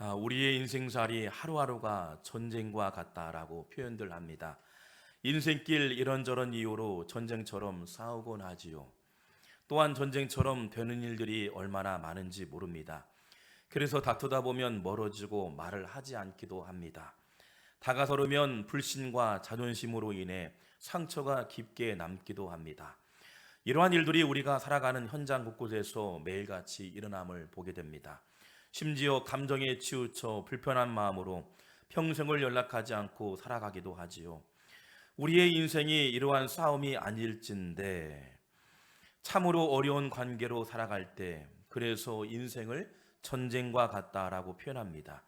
우리의 인생살이 하루하루가 전쟁과 같다라고 표현들 합니다. 인생길 이런저런 이유로 전쟁처럼 싸우곤 하지요. 또한 전쟁처럼 되는 일들이 얼마나 많은지 모릅니다. 그래서 다투다 보면 멀어지고 말을 하지 않기도 합니다. 다가서려면 불신과 자존심으로 인해 상처가 깊게 남기도 합니다. 이러한 일들이 우리가 살아가는 현장 곳곳에서 매일같이 일어남을 보게 됩니다. 심지어 감정에 치우쳐 불편한 마음으로 평생을 연락하지 않고 살아가기도 하지요. 우리의 인생이 이러한 싸움이 아닐진데 참으로 어려운 관계로 살아갈 때 그래서 인생을 전쟁과 같다라고 표현합니다.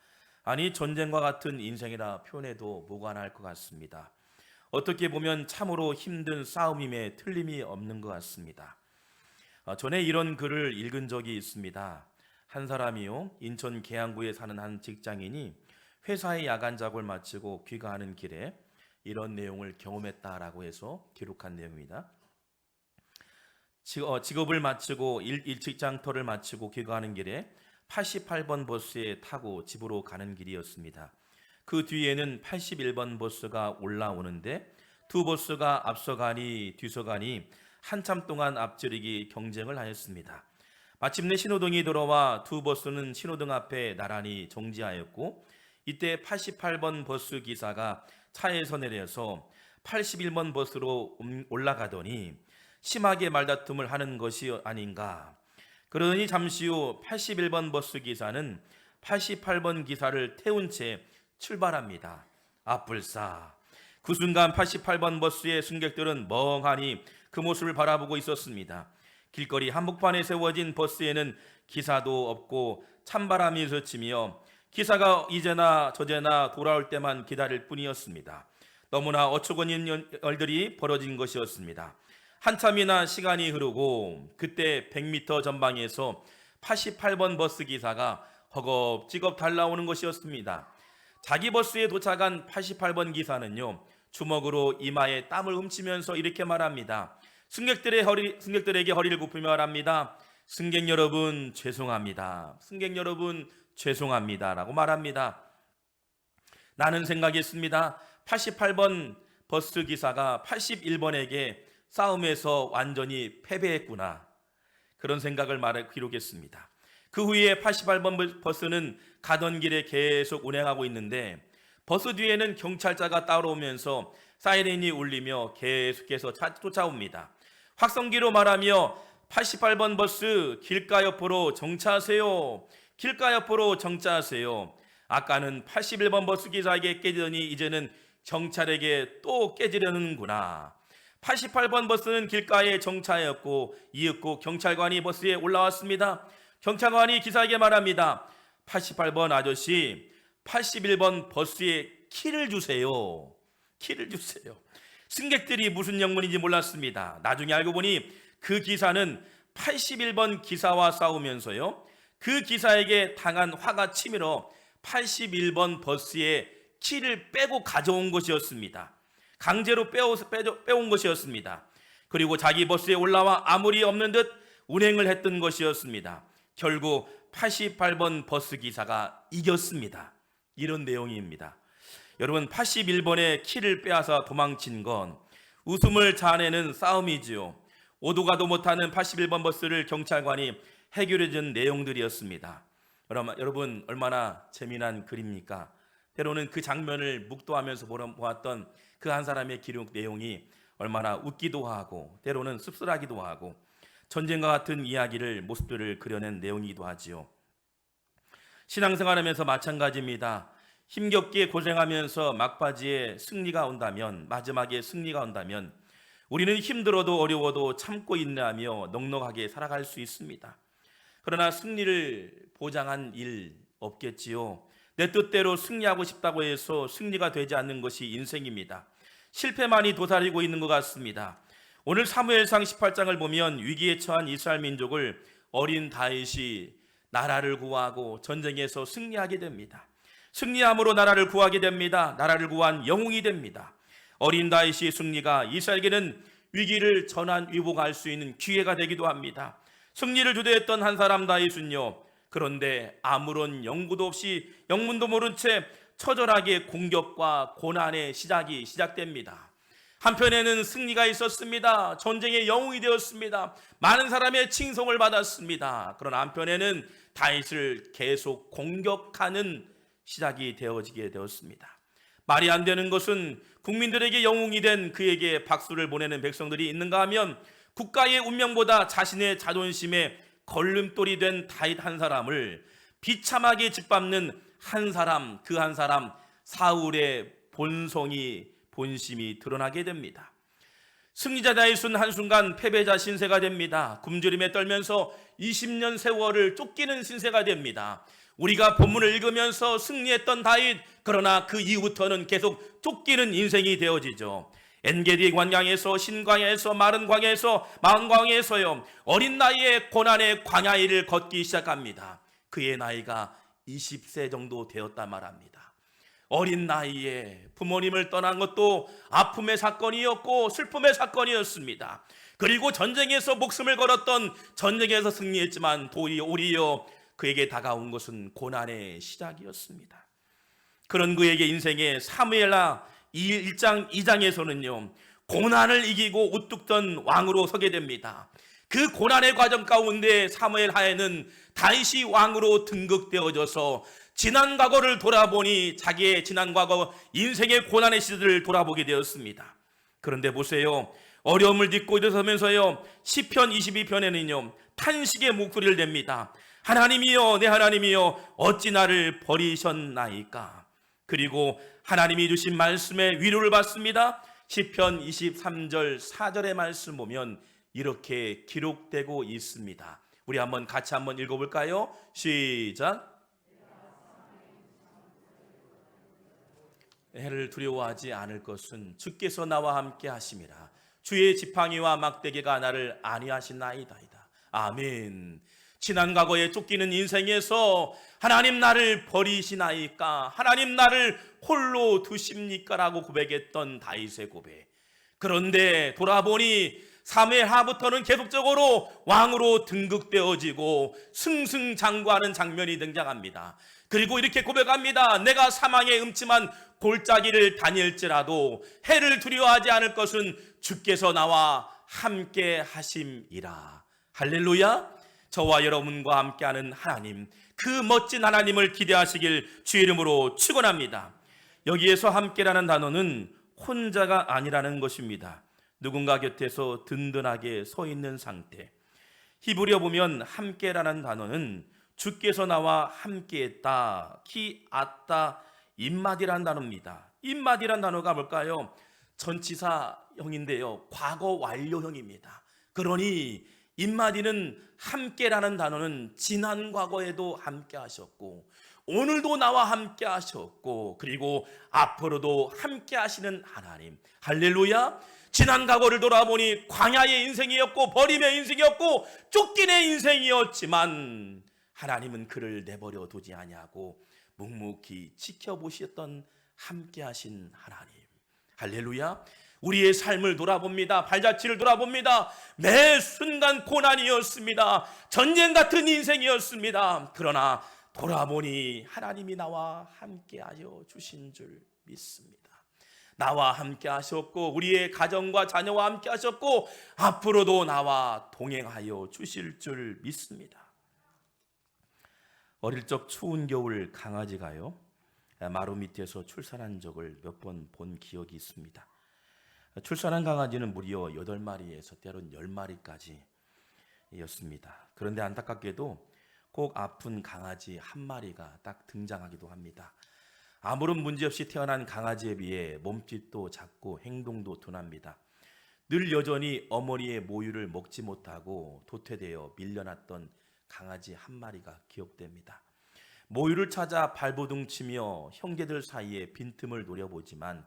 아니, 전쟁과 같은 인생이라 표현해도 무관할 것 같습니다. 어떻게 보면 참으로 힘든 싸움임에 틀림이 없는 것 같습니다. 전에 이런 글을 읽은 적이 있습니다. 한 사람이요, 인천 계양구에 사는 한 직장인이 회사의 야간 작업을 마치고 귀가하는 길에 이런 내용을 경험했다라고 해서 기록한 내용입니다. 직업을 마치고 직장터를 마치고 귀가하는 길에 88번 버스에 타고 집으로 가는 길이었습니다. 그 뒤에는 81번 버스가 올라오는데 두 버스가 앞서가니 뒤서가니 한참 동안 앞지르기 경쟁을 하였습니다. 마침내 신호등이 들어와 두 버스는 신호등 앞에 나란히 정지하였고 이때 88번 버스 기사가 차에서 내려서 81번 버스로 올라가더니 심하게 말다툼을 하는 것이 아닌가. 그러더니 잠시 후 81번 버스 기사는 88번 기사를 태운 채 출발합니다. 아뿔싸. 그 순간 88번 버스의 승객들은 멍하니 그 모습을 바라보고 있었습니다. 길거리 한복판에 세워진 버스에는 기사도 없고 찬바람이 스치며 기사가 이제나 저제나 돌아올 때만 기다릴 뿐이었습니다. 너무나 어처구니없는 일들이 벌어진 것이었습니다. 한참이나 시간이 흐르고 그때 100m 전방에서 88번 버스 기사가 허겁지겁 달라오는 것이었습니다. 자기 버스에 도착한 88번 기사는요, 주먹으로 이마에 땀을 훔치면서 이렇게 말합니다. 승객들에게 허리를 굽히며 말합니다. 승객 여러분 죄송합니다. 승객 여러분 죄송합니다. 라고 말합니다. 나는 생각했습니다. 88번 버스 기사가 81번에게 싸움에서 완전히 패배했구나. 그런 생각을 기록했습니다. 그 후에 88번 버스는 가던 길에 계속 운행하고 있는데 버스 뒤에는 경찰차가 따라오면서 사이렌이 울리며 계속해서 쫓아옵니다. 확성기로 말하며 88번 버스 길가 옆으로 정차하세요. 길가 옆으로 정차하세요. 아까는 81번 버스 기사에게 깨지더니 이제는 경찰에게 또 깨지려는구나. 88번 버스는 길가에 정차하였고 이윽고 경찰관이 버스에 올라왔습니다. 경찰관이 기사에게 말합니다. 88번 아저씨, 81번 버스에 키를 주세요. 키를 주세요. 승객들이 무슨 영문인지 몰랐습니다. 나중에 알고 보니 그 기사는 81번 기사와 싸우면서요, 그 기사에게 당한 화가 치밀어 81번 버스에 키를 빼고 가져온 것이었습니다. 강제로 빼온 것이었습니다. 그리고 자기 버스에 올라와 아무리 없는 듯 운행을 했던 것이었습니다. 결국 88번 버스 기사가 이겼습니다. 이런 내용입니다. 여러분, 81번의 키를 빼앗아 도망친 건 웃음을 자아내는 싸움이지요. 오도 가도 못하는 81번 버스를 경찰관이 해결해 준 내용들이었습니다. 여러분, 얼마나 재미난 글입니까? 때로는 그 장면을 묵도하면서 보았던 그 한 사람의 기록 내용이 얼마나 웃기도 하고 때로는 씁쓸하기도 하고 전쟁과 같은 모습들을 그려낸 내용이기도 하지요. 신앙생활하면서 마찬가지입니다. 힘겹게 고생하면서 막바지에 승리가 온다면, 마지막에 승리가 온다면 우리는 힘들어도 어려워도 참고 인내하며 넉넉하게 살아갈 수 있습니다. 그러나 승리를 보장한 일 없겠지요. 내 뜻대로 승리하고 싶다고 해서 승리가 되지 않는 것이 인생입니다. 실패만이 도사리고 있는 것 같습니다. 오늘 사무엘상 18장을 보면 위기에 처한 이스라엘 민족을 어린 다윗이 나라를 구하고 전쟁에서 승리하게 됩니다. 승리함으로 나라를 구하게 됩니다. 나라를 구한 영웅이 됩니다. 어린 다윗의 승리가 이스라엘에게는 위기를 전환 위복할 수 있는 기회가 되기도 합니다. 승리를 주도했던 한 사람 다윗은요, 그런데 아무런 연구도 없이 영문도 모른 채 처절하게 공격과 고난의 시작됩니다. 한편에는 승리가 있었습니다. 전쟁의 영웅이 되었습니다. 많은 사람의 칭송을 받았습니다. 그러나 한편에는 다윗을 계속 공격하는 시작이 되어지게 되었습니다. 말이 안 되는 것은 국민들에게 영웅이 된 그에게 박수를 보내는 백성들이 있는가 하면 국가의 운명보다 자신의 자존심에 걸림돌이 된 다윗 한 사람을 비참하게 짓밟는 한 사람, 그 한 사람 사울의 본심이 드러나게 됩니다. 승리자 다윗은 한순간 패배자 신세가 됩니다. 굶주림에 떨면서 20년 세월을 쫓기는 신세가 됩니다. 우리가 본문을 읽으면서 승리했던 다윗, 그러나 그 이후부터는 계속 쫓기는 인생이 되어지죠. 엔게디 광야에서, 신광야에서, 마른 광야에서, 망광야에서요, 어린 나이에 고난의 광야를 걷기 시작합니다. 그의 나이가 20세 정도 되었다 말합니다. 어린 나이에 부모님을 떠난 것도 아픔의 사건이었고 슬픔의 사건이었습니다. 그리고 전쟁에서 목숨을 걸었던, 전쟁에서 승리했지만 도리어 그에게 다가온 것은 고난의 시작이었습니다. 그런 그에게 인생의 사무엘하 1장 2장에서는요, 고난을 이기고 우뚝 선 왕으로 서게 됩니다. 그 고난의 과정 가운데 사무엘하에는 다윗이 왕으로 등극되어져서 지난 과거를 돌아보니 자기의 지난 과거 인생의 고난의 시절을 돌아보게 되었습니다. 그런데 보세요, 어려움을 딛고 일어서면서요, 시편 22편에는요 탄식의 목소리를 냅니다. 하나님이여, 내 하나님이여, 어찌 나를 버리셨나이까. 그리고 하나님이 주신 말씀에 위로를 받습니다. 시편 23절 4절의 말씀 보면 이렇게 기록되고 있습니다. 우리 같이 한번 읽어볼까요? 시작. 해를 두려워하지 않을 것은 주께서 나와 함께 하심이라. 주의 지팡이와 막대기가 나를 안위하시나이다이다. 아멘. 지난 과거에 쫓기는 인생에서 하나님 나를 버리시나이까, 하나님 나를 홀로 두십니까? 라고 고백했던 다윗의 고백. 그런데 돌아보니 사무엘하부터는 계속적으로 왕으로 등극되어지고 승승장구하는 장면이 등장합니다. 그리고 이렇게 고백합니다. 내가 사망의 음침한 골짜기를 다닐지라도 해를 두려워하지 않을 것은 주께서 나와 함께 하심이라. 할렐루야. 저와 여러분과 함께하는 하나님, 그 멋진 하나님을 기대하시길 주의 이름으로 축원합니다. 여기에서 함께라는 단어는 혼자가 아니라는 것입니다. 누군가 곁에서 든든하게 서 있는 상태. 히브리어 보면 함께라는 단어는 주께서 나와 함께했다, 키았다, 임마디라는 단어입니다. 임마디라는 단어가 뭘까요? 전치사형인데요, 과거 완료형입니다. 그러니 임마디는 함께라는 단어는 지난 과거에도 함께 하셨고 오늘도 나와 함께 하셨고 그리고 앞으로도 함께 하시는 하나님. 할렐루야. 지난 과거를 돌아보니 광야의 인생이었고 버림의 인생이었고 쫓김의 인생이었지만 하나님은 그를 내버려 두지 아니하고 묵묵히 지켜보셨던 함께 하신 하나님. 할렐루야. 우리의 삶을 돌아봅니다. 발자취를 돌아봅니다. 매 순간 고난이었습니다. 전쟁 같은 인생이었습니다. 그러나 돌아보니 하나님이 나와 함께하여 주신 줄 믿습니다. 나와 함께 하셨고 우리의 가정과 자녀와 함께 하셨고 앞으로도 나와 동행하여 주실 줄 믿습니다. 어릴 적 추운 겨울 강아지가요, 마루 밑에서 출산한 적을 몇 번 본 기억이 있습니다. 출산한 강아지는 무려 8마리에서 때론 10마리까지였습니다. 그런데 안타깝게도 꼭 아픈 강아지 한 마리가 딱 등장하기도 합니다. 아무런 문제없이 태어난 강아지에 비해 몸집도 작고 행동도 둔합니다. 늘 여전히 어머니의 모유를 먹지 못하고 도태되어 밀려났던 강아지 한 마리가 기억됩니다. 모유를 찾아 발버둥치며 형제들 사이에 빈틈을 노려보지만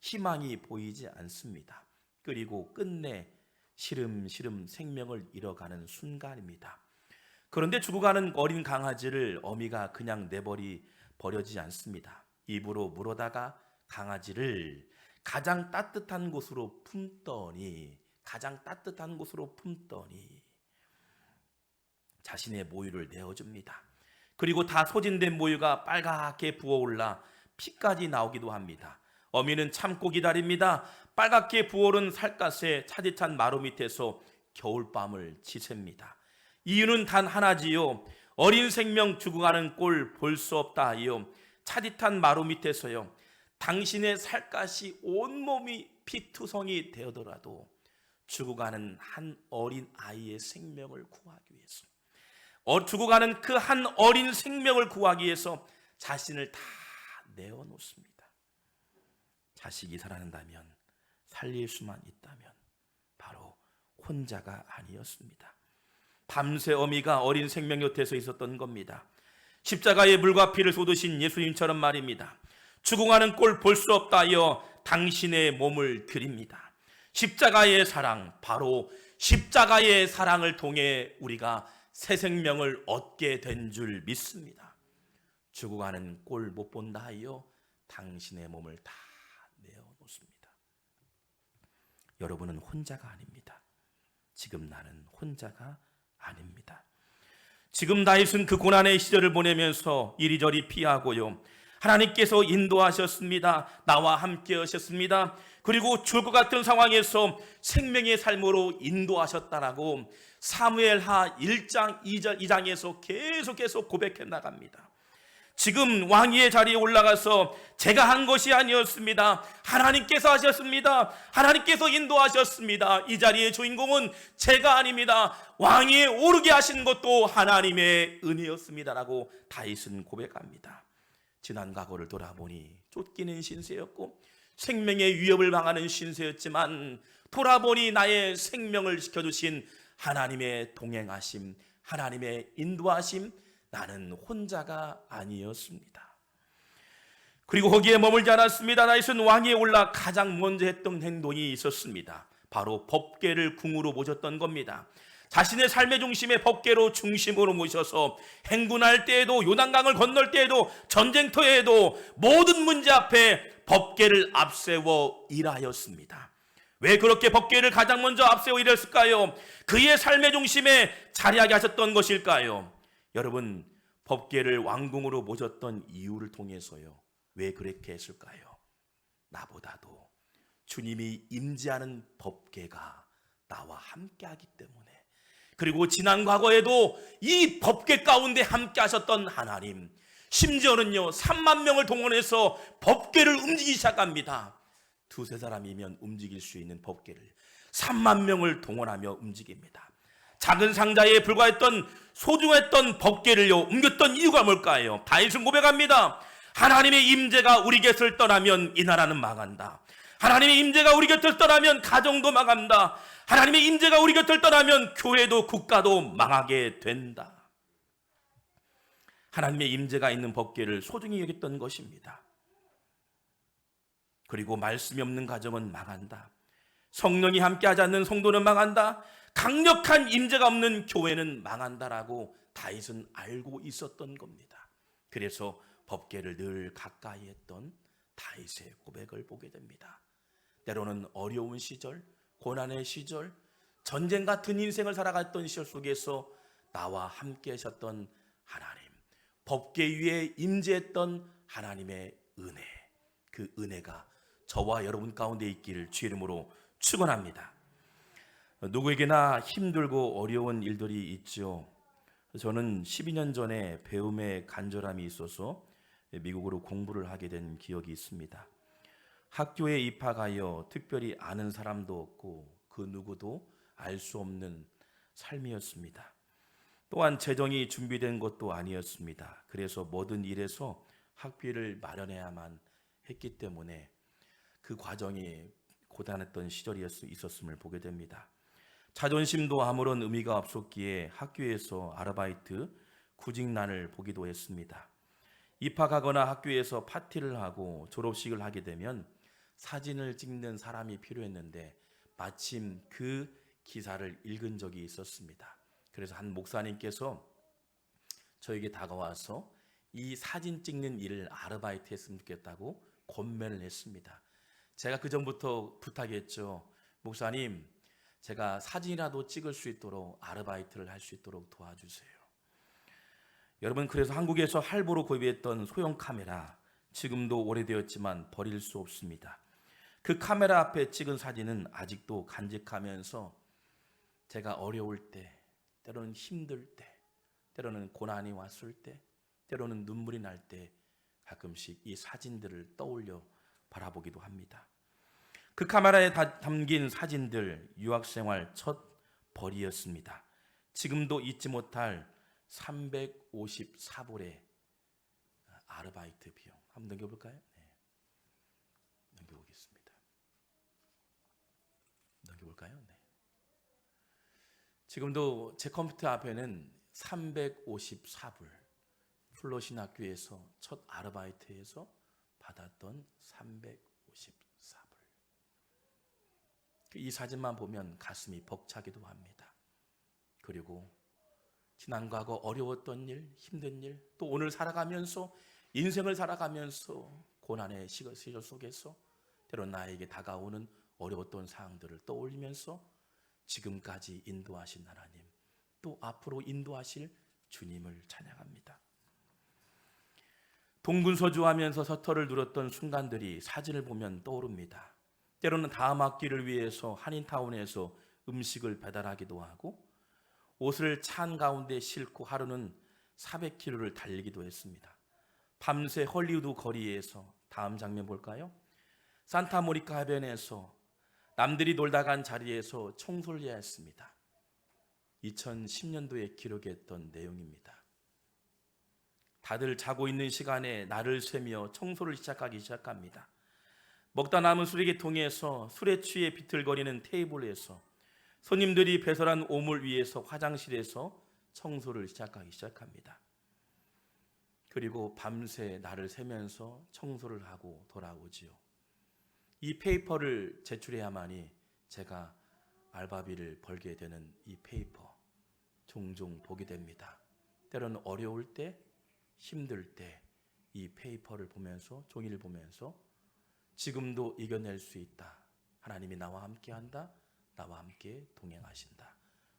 희망이 보이지 않습니다. 그리고 끝내 시름시름 생명을 잃어가는 순간입니다. 그런데 죽어가는 어린 강아지를 어미가 그냥 버려지지 않습니다. 입으로 물어다가 강아지를 가장 따뜻한 곳으로 품더니 자신의 모유를 내어줍니다. 그리고 다 소진된 모유가 빨갛게 부어올라 피까지 나오기도 합니다. 어미는 참고 기다립니다. 빨갛게 부어오른 살갗에 차디찬 마루 밑에서 겨울밤을 지셉니다. 이유는 단 하나지요. 어린 생명 죽어가는 꼴 볼 수 없다 하여 차디찬 마루 밑에서요, 당신의 살갗이 온몸이 피투성이 되어더라도 죽어가는 한 어린 아이의 생명을 구하기 위해서, 죽어가는 그 한 어린 생명을 구하기 위해서 자신을 다 내어놓습니다. 자식이 살아난다면, 살릴 수만 있다면 바로 혼자가 아니었습니다. 밤새 어미가 어린 생명 곁에서 있었던 겁니다. 십자가의 물과 피를 쏟으신 예수님처럼 말입니다. 죽어가는 꼴 볼 수 없다 하여 당신의 몸을 드립니다. 십자가의 사랑, 바로 십자가의 사랑을 통해 우리가 새 생명을 얻게 된 줄 믿습니다. 죽어가는 꼴 못 본다 하여 당신의 몸을 다 내어놓습니다. 여러분은 혼자가 아닙니다. 지금 나는 혼자가 아닙니다. 지금 다윗은 그 고난의 시절을 보내면서 이리저리 피하고요, 하나님께서 인도하셨습니다. 나와 함께 하셨습니다. 그리고 죽을 것 같은 상황에서 생명의 삶으로 인도하셨다라고 사무엘하 1장 2장에서 계속 고백해 나갑니다. 지금 왕위의 자리에 올라가서 제가 한 것이 아니었습니다. 하나님께서 하셨습니다. 하나님께서 인도하셨습니다. 이 자리의 주인공은 제가 아닙니다. 왕위에 오르게 하신 것도 하나님의 은혜였습니다라고 다윗은 고백합니다. 지난 과거를 돌아보니 쫓기는 신세였고 생명의 위협을 당하는 신세였지만, 돌아보니 나의 생명을 지켜주신 하나님의 동행하심, 하나님의 인도하심, 나는 혼자가 아니었습니다. 그리고 거기에 머물지 않았습니다. 다윗은 왕위에 올라 가장 먼저 했던 행동이 있었습니다. 바로 법궤를 궁으로 모셨던 겁니다. 자신의 삶의 중심에 법궤로 중심으로 모셔서 행군할 때에도, 요단강을 건널 때에도, 전쟁터에도 모든 문제 앞에 법궤를 앞세워 일하였습니다. 왜 그렇게 법궤를 가장 먼저 앞세워 일했을까요? 그의 삶의 중심에 자리하게 하셨던 것일까요? 여러분, 법궤를 왕궁으로 모셨던 이유를 통해서요, 왜 그렇게 했을까요? 나보다도 주님이 임재하는 법궤가 나와 함께하기 때문에, 그리고 지난 과거에도 이 법궤 가운데 함께 하셨던 하나님, 심지어는요 3만 명을 동원해서 법궤를 움직이기 시작합니다. 두세 사람이면 움직일 수 있는 법궤를 3만 명을 동원하며 움직입니다. 작은 상자에 불과했던 소중했던 법궤를요 옮겼던 이유가 뭘까요? 다윗은 고백합니다. 하나님의 임재가 우리 곁을 떠나면 이 나라는 망한다. 하나님의 임재가 우리 곁을 떠나면 가정도 망한다. 하나님의 임재가 우리 곁을 떠나면 교회도 국가도 망하게 된다. 하나님의 임재가 있는 법궤를 소중히 여겼던 것입니다. 그리고 말씀이 없는 가정은 망한다. 성령이 함께하지 않는 성도는 망한다. 강력한 임재가 없는 교회는 망한다라고 다윗은 알고 있었던 겁니다. 그래서 법궤를 늘 가까이 했던 다윗의 고백을 보게 됩니다. 때로는 어려운 시절, 고난의 시절, 전쟁 같은 인생을 살아갔던 시절 속에서 나와 함께 하셨던 하나님, 법궤 위에 임재했던 하나님의 은혜, 그 은혜가 저와 여러분 가운데 있기를 주의 이름으로 축원합니다. 누구에게나 힘들고 어려운 일들이 있죠. 저는 12년 전에 배움에 간절함이 있어서 미국으로 공부를 하게 된 기억이 있습니다. 학교에 입학하여 특별히 아는 사람도 없고 그 누구도 알 수 없는 삶이었습니다. 또한 재정이 준비된 것도 아니었습니다. 그래서 모든 일에서 학비를 마련해야만 했기 때문에 그 과정이 고단했던 시절이 있었음을 보게 됩니다. 자존심도 아무런 의미가 없었기에 학교에서 아르바이트, 구직난을 보기도 했습니다. 입학하거나 학교에서 파티를 하고 졸업식을 하게 되면 사진을 찍는 사람이 필요했는데 마침 그 기사를 읽은 적이 있었습니다. 그래서 한 목사님께서 저에게 다가와서 이 사진 찍는 일을 아르바이트 했으면 좋겠다고 권면을 했습니다. 제가 그 전부터 부탁했죠. 목사님, 제가 사진이라도 찍을 수 있도록 아르바이트를 할 수 있도록 도와주세요. 여러분, 그래서 한국에서 할부로 구입했던 소형 카메라, 지금도 오래되었지만 버릴 수 없습니다. 그 카메라 앞에 찍은 사진은 아직도 간직하면서 제가 어려울 때, 때로는 힘들 때, 때로는 고난이 왔을 때, 때로는 눈물이 날 때 가끔씩 이 사진들을 떠올려 바라보기도 합니다. 그 카메라에 담긴 사진들, 유학생활 첫 벌이였습니다. 지금도 잊지 못할 354불의 아르바이트 비용. 한번 넘겨볼까요? 네. 넘겨보겠습니다. 넘겨볼까요? 네. 지금도 제 컴퓨터 앞에는 354불, 플러신학교에서 첫 아르바이트에서 받았던 354불. 이 사진만 보면 가슴이 벅차기도 합니다. 그리고 지난 과거 어려웠던 일, 힘든 일, 또 오늘 살아가면서, 인생을 살아가면서 고난의 시절 속에서 때론 나에게 다가오는 어려웠던 상황들을 떠올리면서 지금까지 인도하신 하나님, 또 앞으로 인도하실 주님을 찬양합니다. 동분서주하면서 서터를 누렸던 순간들이 사진을 보면 떠오릅니다. 때로는 다음 학기를 위해서 한인타운에서 음식을 배달하기도 하고, 옷을 차 가운데 싣고 하루는 400km를 달리기도 했습니다. 밤새 헐리우드 거리에서, 다음 장면 볼까요? 산타모니카 해변에서 남들이 놀다 간 자리에서 청소를 해야 했습니다. 2010년도에 기록했던 내용입니다. 다들 자고 있는 시간에 날을 새며 청소를 시작합니다. 먹다 남은 쓰레기통에서 술에 취해 비틀거리는 테이블에서, 손님들이 배설한 오물 위에서 화장실에서 청소를 시작합니다. 그리고 밤새 날을 새면서 청소를 하고 돌아오지요. 이 페이퍼를 제출해야만이 제가 알바비를 벌게 되는 이 페이퍼, 종종 보게 됩니다. 때로는 어려울 때, 힘들 때 이 페이퍼를 보면서, 종이를 보면서 지금도 이겨낼 수 있다, 하나님이 나와 함께한다, 나와 함께 동행하신다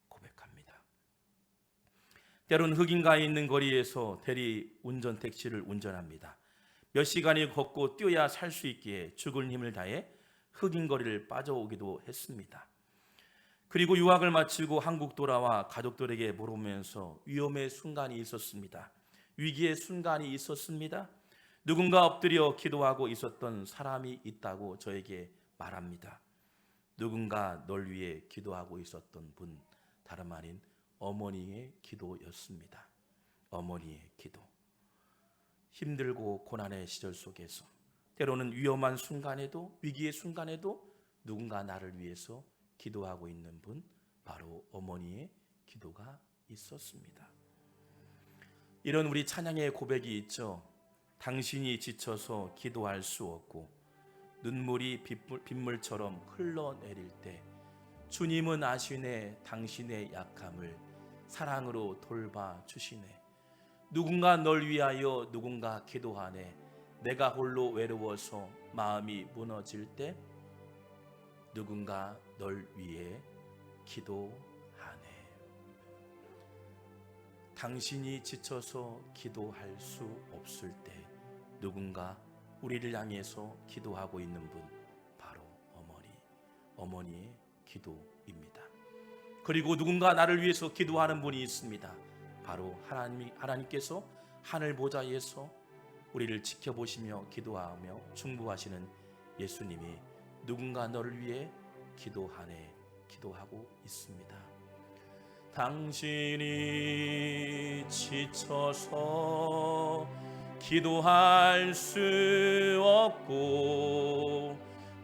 고백합니다. 때로는 흑인가에 있는 거리에서 대리 운전 택시를 운전합니다. 몇 시간이 걷고 뛰어야 살 수 있기에 죽을 힘을 다해 흑인 거리를 빠져오기도 했습니다. 그리고 유학을 마치고 한국 돌아와 가족들에게 물어보면서 위험의 순간이 있었습니다. 위기의 순간이 있었습니다. 누군가 엎드려 기도하고 있었던 사람이 있다고 저에게 말합니다. 누군가 널 위해 기도하고 있었던 분, 다름 아닌 어머니의 기도였습니다. 어머니의 기도. 힘들고 고난의 시절 속에서, 때로는 위험한 순간에도, 위기의 순간에도 누군가 나를 위해서 기도하고 있는 분, 바로 어머니의 기도가 있었습니다. 이런 우리 찬양의 고백이 있죠. 당신이 지쳐서 기도할 수 없고 눈물이 빗물처럼 흘러내릴 때 주님은 아시네 당신의 약함을 사랑으로 돌봐주시네. 누군가 널 위하여 누군가 기도하네. 내가 홀로 외로워서 마음이 무너질 때 누군가 널 위해 기도하네. 당신이 지쳐서 기도할 수 없을 때 누군가 우리를 향해서 기도하고 있는 분, 바로 어머니의 기도입니다. 그리고 누군가 나를 위해서 기도하는 분이 있습니다. 바로 하나님께서 하늘 보좌에서 우리를 지켜보시며 기도하며 중보하시는 예수님이 누군가 너를 위해 기도하고 있습니다. 당신이 지쳐서 기도할 수 없고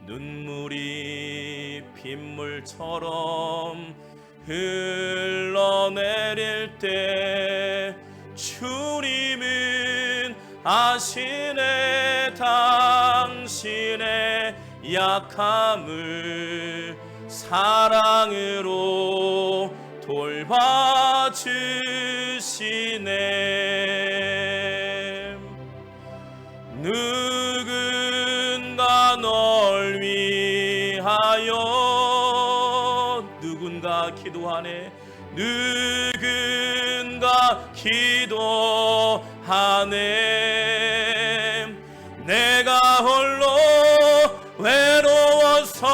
눈물이 빗물처럼 흘러내릴 때 주님은 아시네 당신의 약함을 사랑으로 돌봐주시네. 누군가 널 위하여 누군가 기도하네. 누군가 기도하네. 내가 홀로 외로워서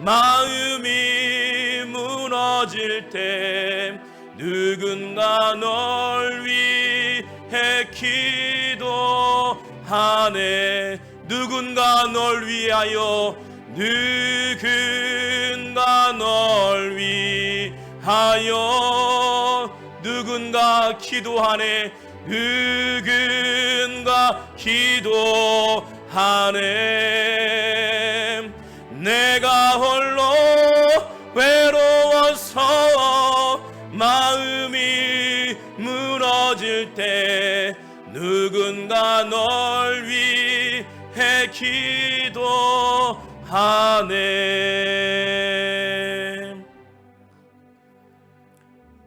마음이 무너질 때 누군가 널 위해 기도하네. 누군가 널 위하여, 누군가 널 위하여, 누군가 기도하네. 누군가 기도하네. 내가 홀로 외로워서 마음이 무너질 때 누군가 널 위해 기도하네.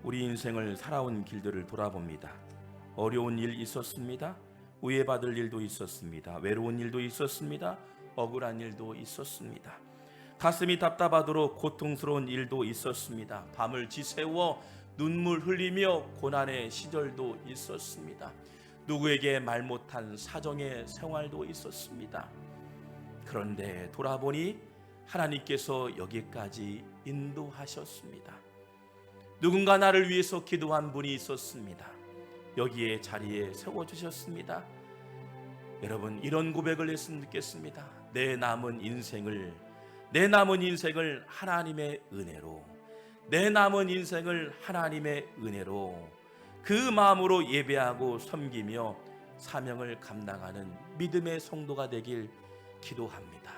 우리 인생을 살아온 길들을 돌아봅니다. 어려운 일 있었습니다. 우애받을 일도 있었습니다. 외로운 일도 있었습니다. 억울한 일도 있었습니다. 가슴이 답답하도록 고통스러운 일도 있었습니다. 밤을 지새워 눈물 흘리며 고난의 시절도 있었습니다. 누구에게 말 못한 사정의 생활도 있었습니다. 그런데 돌아보니 하나님께서 여기까지 인도하셨습니다. 누군가 나를 위해서 기도한 분이 있었습니다. 여기에 자리에 세워주셨습니다. 여러분, 이런 고백을 했으면 좋겠습니다. 내 남은 인생을 하나님의 은혜로, 내 남은 인생을 하나님의 은혜로 그 마음으로 예배하고 섬기며 사명을 감당하는 믿음의 성도가 되길 기도합니다.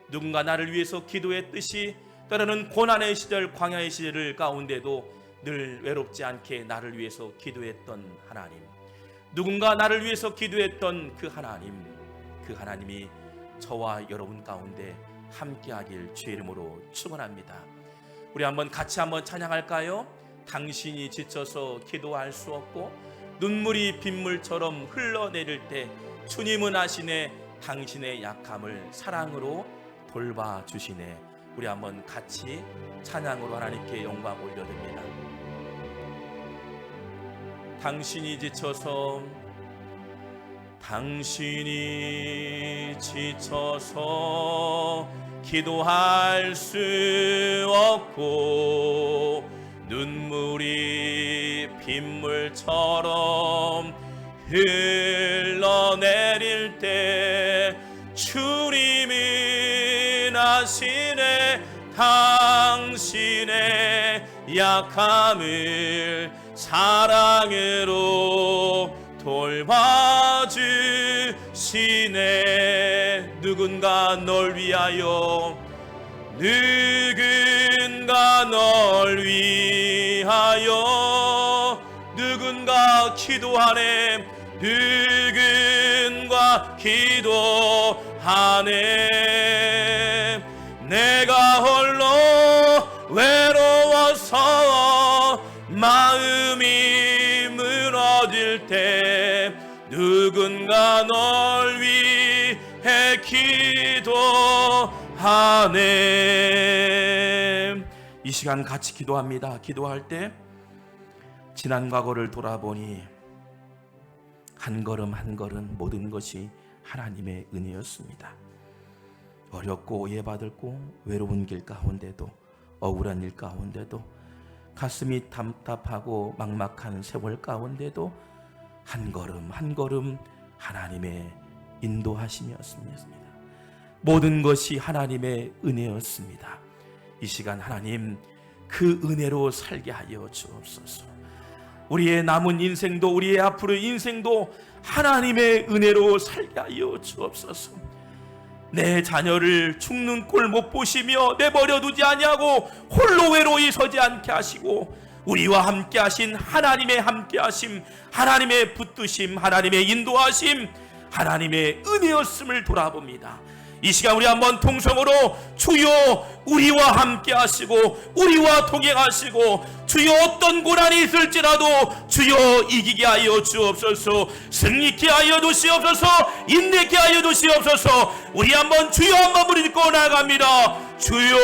누군가 나를 위해서 기도했듯이 때로는 고난의 시절, 광야의 시절 가운데도 늘 외롭지 않게 나를 위해서 기도했던 하나님, 누군가 나를 위해서 기도했던 그 하나님이 저와 여러분 가운데 함께하길 주의 이름으로 축원합니다. 우리 같이 한번 찬양할까요? 당신이 지쳐서 기도할 수 없고 눈물이 빗물처럼 흘러내릴 때 주님은 아시네. 당신의 약함을 사랑으로 돌봐주시네. 우리 한번 같이 찬양으로 하나님께 영광 올려드립니다. 당신이 지쳐서 기도할 수 없고 눈물이 빗물처럼 흘러내릴 때 주님은 아시네. 당신의 약함을 사랑으로 돌봐주시네. 누군가 널 위하여, 누군가 널 위하여, 누군가 기도하네. 누군가 기도하네. 내가 홀로 외로워서 마음이 무너질 때 누군가 널 위해 기도하네. 이 시간 같이 기도합니다. 기도할 때 지난 과거를 돌아보니 한 걸음 한 걸음 모든 것이 하나님의 은혜였습니다. 어렵고 오해받았고 외로운 길 가운데도, 억울한 일 가운데도, 가슴이 답답하고 막막한 세월 가운데도 한 걸음 한 걸음 하나님의 인도하심이었습니다. 모든 것이 하나님의 은혜였습니다. 이 시간 하나님, 그 은혜로 살게 하여 주옵소서. 우리의 남은 인생도, 우리의 앞으로의 인생도 하나님의 은혜로 살게 하여 주옵소서. 내 자녀를 죽는 꼴 못 보시며 내버려 두지 아니하고 홀로 외로이 서지 않게 하시고 우리와 함께 하신 하나님의 함께하심, 하나님의 붙드심, 하나님의 인도하심, 하나님의 은혜였음을 돌아봅니다. 이 시간 우리 한번 통성으로 주여 우리와 함께 하시고 우리와 동행하시고 주여 어떤 고난이 있을지라도 주여 이기게 하여 주옵소서. 승리케 하여 주시옵소서. 인내케 하여 주시옵소서. 우리 한번 주여 한번 부르짖고 나아갑니다. 주여